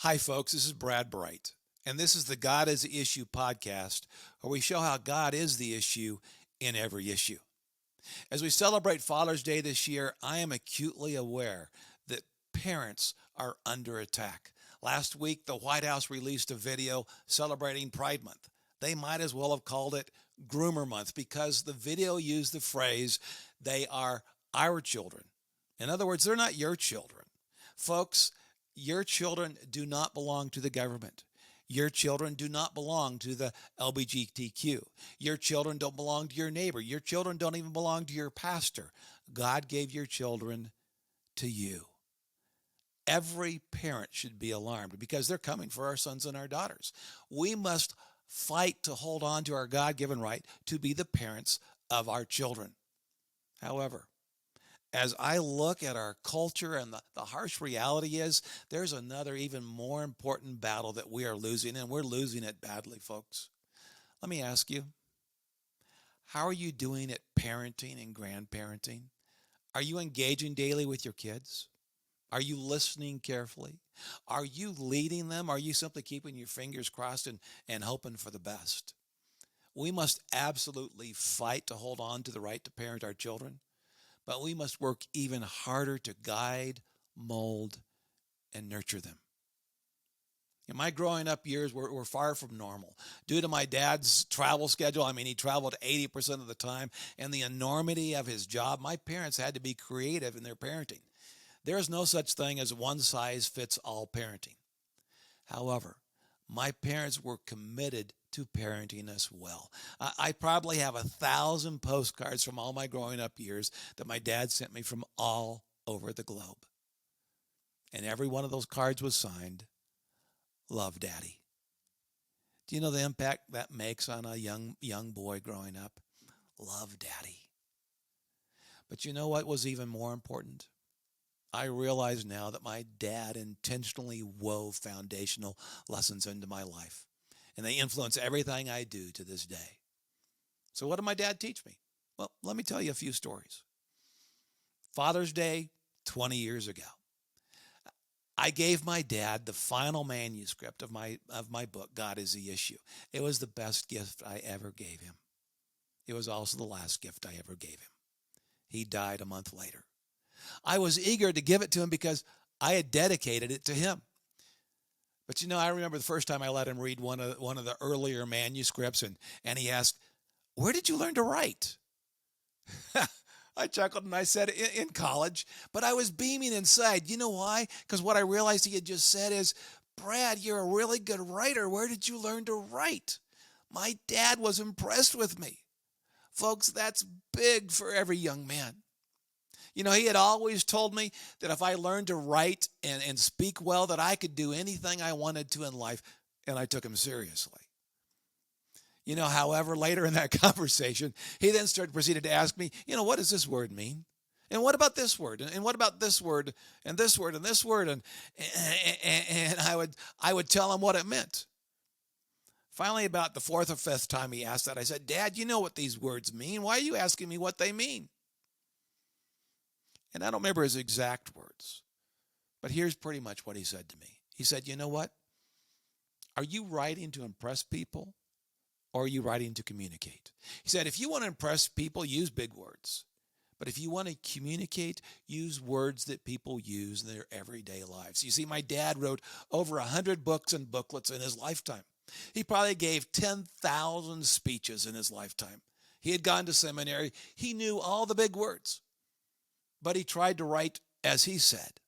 Hi, folks. This is Brad Bright, and this is the God is the Issue podcast, where we show how God is the issue in every issue. As we celebrate Father's Day this year, I am acutely aware that parents are under attack. Last week, the White House released a video celebrating Pride Month. They might as well have called it Groomer Month because the video used the phrase, they are our children. In other words, they're not your children. Folks, your children do not belong to the government. Your children do not belong to the LBGTQ. Your children don't belong to your neighbor. Your children don't even belong to your pastor. God gave your children to you. Every parent should be alarmed because they're coming for our sons and our daughters. We must fight to hold on to our God-given right to be the parents of our children. However, as I look at our culture and the harsh reality is, there's another even more important battle that we are losing, and we're losing it badly, folks. Let me ask you, how are you doing at parenting and grandparenting? Are you engaging daily with your kids? Are you listening carefully? Are you leading them? Are you simply keeping your fingers crossed and hoping for the best? We must absolutely fight to hold on to the right to parent our children. But we must work even harder to guide, mold, and nurture them. In my growing up years were far from normal. Due to my dad's travel schedule, he traveled 80% of the time, and the enormity of his job, my parents had to be creative in their parenting. There is no such thing as one-size-fits-all parenting. However, my parents were committed to parenting us well. I probably have 1,000 postcards from all my growing up years that my dad sent me from all over the globe. And every one of those cards was signed, Love, Daddy. Do you know the impact that makes on a young boy growing up? Love, Daddy. But you know what was even more important? I realize now that my dad intentionally wove foundational lessons into my life, and they influence everything I do to this day. So what did my dad teach me? Well, let me tell you a few stories. Father's Day, 20 years ago, I gave my dad the final manuscript of my book, God is the Issue. It was the best gift I ever gave him. It was also the last gift I ever gave him. He died a month later. I was eager to give it to him because I had dedicated it to him. But I remember the first time I let him read one of the earlier manuscripts, and he asked, "Where did you learn to write?" I chuckled and I said, "In college." But I was beaming inside. You know why? Because what I realized he had just said is, "Brad, you're a really good writer. Where did you learn to write?" My dad was impressed with me. Folks, that's big for every young man. He had always told me that if I learned to write and speak well, that I could do anything I wanted to in life, and I took him seriously. However, later in that conversation, he then proceeded to ask me, what does this word mean? And what about this word? And what about this word? And this word? And this word? And I would tell him what it meant. Finally, about the fourth or fifth time he asked that, I said, "Dad, you know what these words mean. Why are you asking me what they mean?" And I don't remember his exact words, but here's pretty much what he said to me. He said, "You know what? Are you writing to impress people, or are you writing to communicate?" He said, "If you want to impress people, use big words. But if you want to communicate, use words that people use in their everyday lives." You see, my dad wrote over 100 books and booklets in his lifetime. He probably gave 10,000 speeches in his lifetime. He had gone to seminary. He knew all the big words. But he tried to write as he said,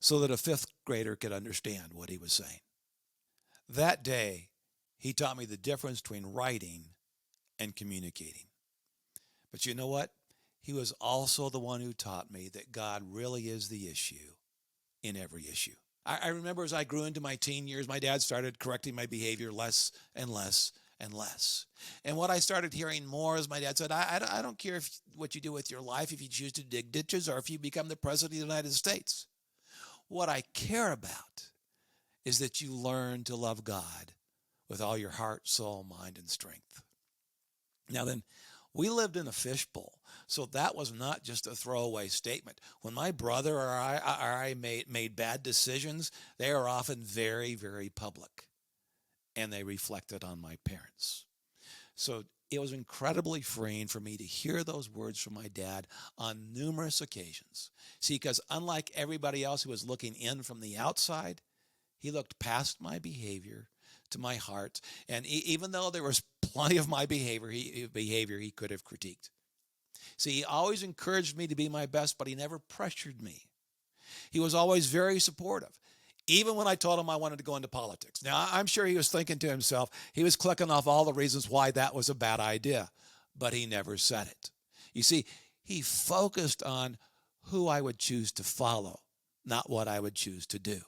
so that a fifth grader could understand what he was saying. That day, he taught me the difference between writing and communicating. But you know what? He was also the one who taught me that God really is the issue in every issue. I remember as I grew into my teen years, my dad started correcting my behavior less and less and less. And what I started hearing more is my dad said, I don't care what you do with your life, if you choose to dig ditches or if you become the president of the United States. What I care about is that you learn to love God with all your heart, soul, mind, and strength. Now then, We lived in a fishbowl. So that was not just a throwaway statement. When my brother or I made bad decisions, they are often very, very public, and they reflected on my parents. So it was incredibly freeing for me to hear those words from my dad on numerous occasions. See, because unlike everybody else who was looking in from the outside, he looked past my behavior to my heart. And even though there was plenty of my behavior he could have critiqued. See, he always encouraged me to be my best, but he never pressured me. He was always very supportive, even when I told him I wanted to go into politics. Now, I'm sure he was thinking to himself, he was clicking off all the reasons why that was a bad idea, but he never said it. You see, he focused on who I would choose to follow, not what I would choose to do.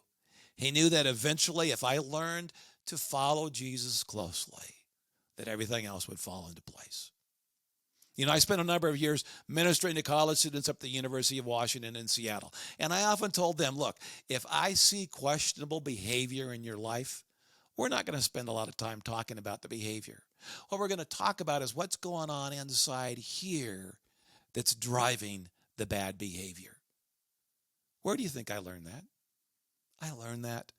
He knew that eventually, if I learned to follow Jesus closely, that everything else would fall into place. You know, I spent a number of years ministering to college students up at the University of Washington in Seattle. And I often told them, look, if I see questionable behavior in your life, we're not going to spend a lot of time talking about the behavior. What we're going to talk about is what's going on inside here that's driving the bad behavior. Where do you think I learned that? I learned that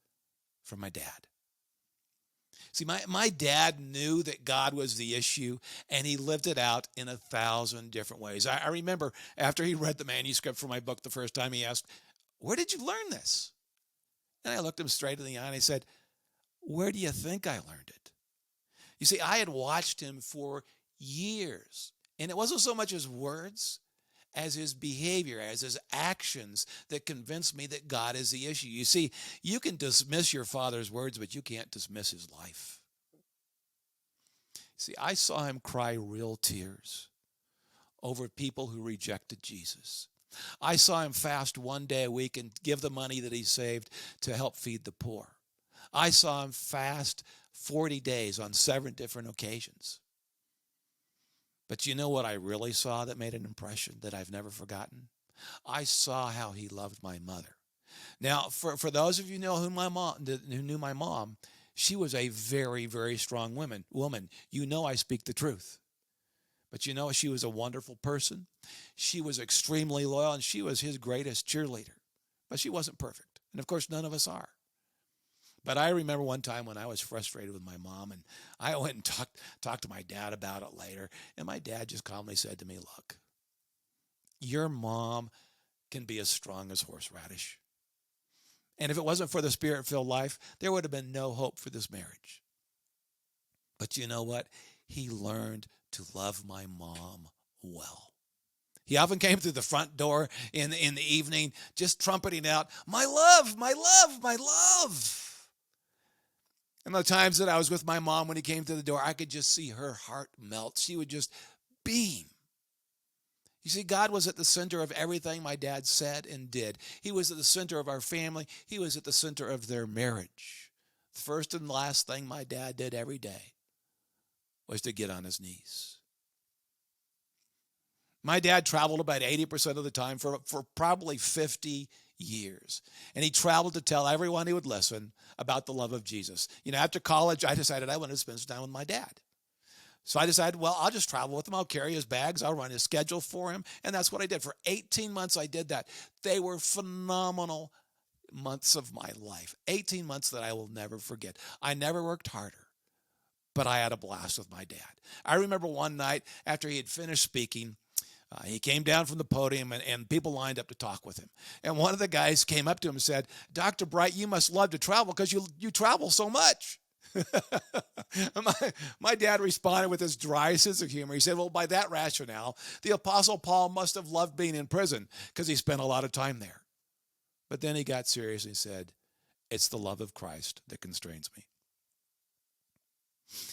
from my dad. See, my dad knew that God was the issue, and he lived it out in 1,000 different ways. I remember after he read the manuscript for my book the first time, he asked, "Where did you learn this?" And I looked him straight in the eye and I said, "Where do you think I learned it?" You see, I had watched him for years, and it wasn't so much his words as his behavior, as his actions that convinced me that God is the issue. You see, you can dismiss your father's words, but you can't dismiss his life. See, I saw him cry real tears over people who rejected Jesus. I saw him fast one day a week and give the money that he saved to help feed the poor. I saw him fast 40 days on 7 different occasions. But you know what I really saw that made an impression that I've never forgotten? I saw how he loved my mother. Now, for those of you who knew my mom, she was a very, very strong woman. You know I speak the truth. But you know, she was a wonderful person. She was extremely loyal, and she was his greatest cheerleader. But she wasn't perfect. And of course, none of us are. But I remember one time when I was frustrated with my mom, and I went and talked to my dad about it later, and my dad just calmly said to me, "Look, your mom can be as strong as horseradish. And if it wasn't for the Spirit-filled life, there would have been no hope for this marriage." But you know what? He learned to love my mom well. He often came through the front door in the evening just trumpeting out, "My love, my love, my love." And the times that I was with my mom when he came to the door, I could just see her heart melt. She would just beam. You see, God was at the center of everything my dad said and did. He was at the center of our family. He was at the center of their marriage. The first and last thing my dad did every day was to get on his knees. My dad traveled about 80% of the time for probably 50 years. And he traveled to tell everyone who would listen about the love of Jesus. You know, after college, I decided I wanted to spend some time with my dad. So I decided, well, I'll just travel with him. I'll carry his bags. I'll run his schedule for him. And that's what I did. For 18 months, I did that. They were phenomenal months of my life. 18 months that I will never forget. I never worked harder, but I had a blast with my dad. I remember one night after he had finished speaking, he came down from the podium, and people lined up to talk with him. And one of the guys came up to him and said, "Dr. Bright, you must love to travel because you travel so much." My dad responded with his dry sense of humor. He said, "Well, by that rationale, the Apostle Paul must have loved being in prison because he spent a lot of time there." But then he got serious and said, "It's the love of Christ that constrains me."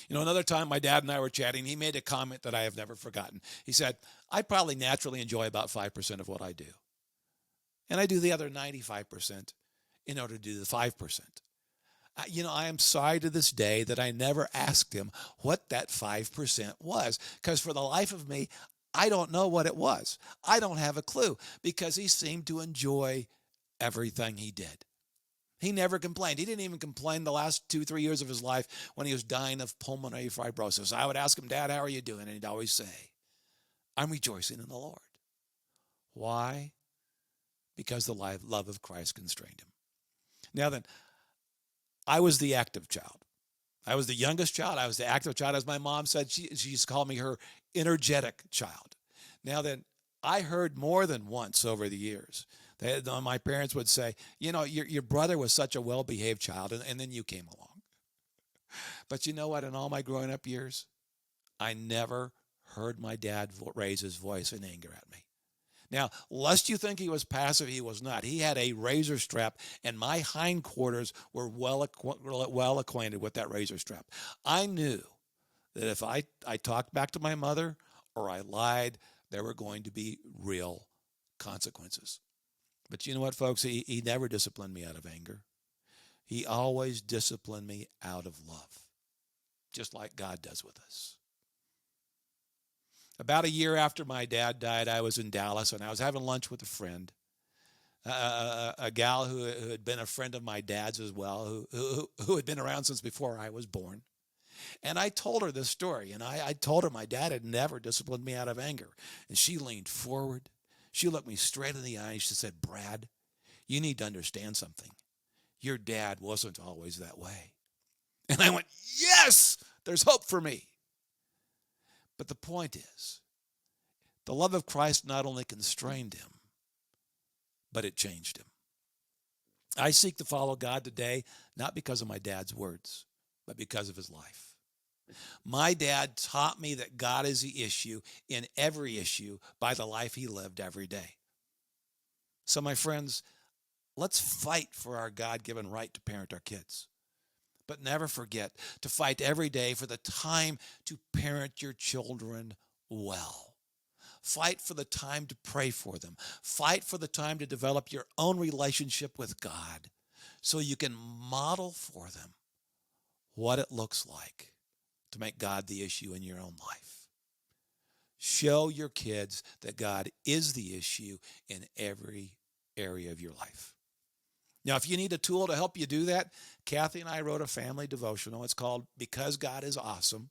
You know, another time my dad and I were chatting, he made a comment that I have never forgotten. He said, "I probably naturally enjoy about 5% of what I do. And I do the other 95% in order to do the 5%. You know, I am sorry to this day that I never asked him what that 5% was, because for the life of me, I don't know what it was. I don't have a clue, because he seemed to enjoy everything he did. He never complained. He didn't even complain the last 2-3 years of his life when he was dying of pulmonary fibrosis. I would ask him, "Dad, how are you doing?" And he'd always say, I'm rejoicing in the Lord. Why? Because the love of Christ constrained him. Now then, I was the active child. I was the youngest child. I was the active child. As my mom said, she used to call me her energetic child. Now then, I heard more than once over the years that my parents would say, your brother was such a well-behaved child, and then you came along. But you know what? In all my growing up years, I never heard my dad raise his voice in anger at me. Now, lest you think he was passive, he was not. He had a razor strap, and my hindquarters were well acquainted with that razor strap. I knew that if I talked back to my mother or I lied, there were going to be real consequences. But you know what, folks? He never disciplined me out of anger. He always disciplined me out of love, just like God does with us. About a year after my dad died, I was in Dallas, and I was having lunch with a friend, a gal who had been a friend of my dad's as well, who had been around since before I was born. And I told her this story, and I told her my dad had never disciplined me out of anger. And she leaned forward. She looked me straight in the eye. She said, "Brad, you need to understand something. Your dad wasn't always that way." And I went, yes, there's hope for me. But the point is, the love of Christ not only constrained him, but it changed him. I seek to follow God today, not because of my dad's words, but because of his life. My dad taught me that God is the issue in every issue by the life he lived every day. So, my friends, let's fight for our God-given right to parent our kids. But never forget to fight every day for the time to parent your children well. Fight for the time to pray for them. Fight for the time to develop your own relationship with God so you can model for them what it looks like to make God the issue in your own life. Show your kids that God is the issue in every area of your life. Now, if you need a tool to help you do that, Kathy and I wrote a family devotional. It's called Because God is Awesome.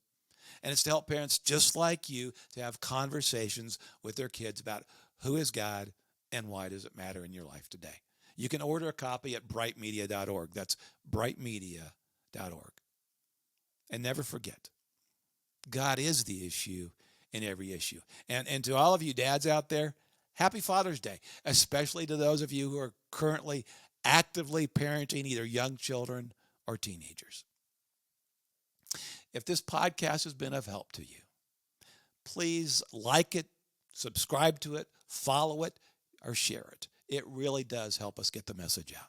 And it's to help parents just like you to have conversations with their kids about who is God and why does it matter in your life today. You can order a copy at brightmedia.org. That's brightmedia.org. And never forget, God is the issue in every issue. And to all of you dads out there, happy Father's Day, especially to those of you who are currently actively parenting either young children or teenagers. If this podcast has been of help to you, please like it, subscribe to it, follow it, or share it. It really does help us get the message out.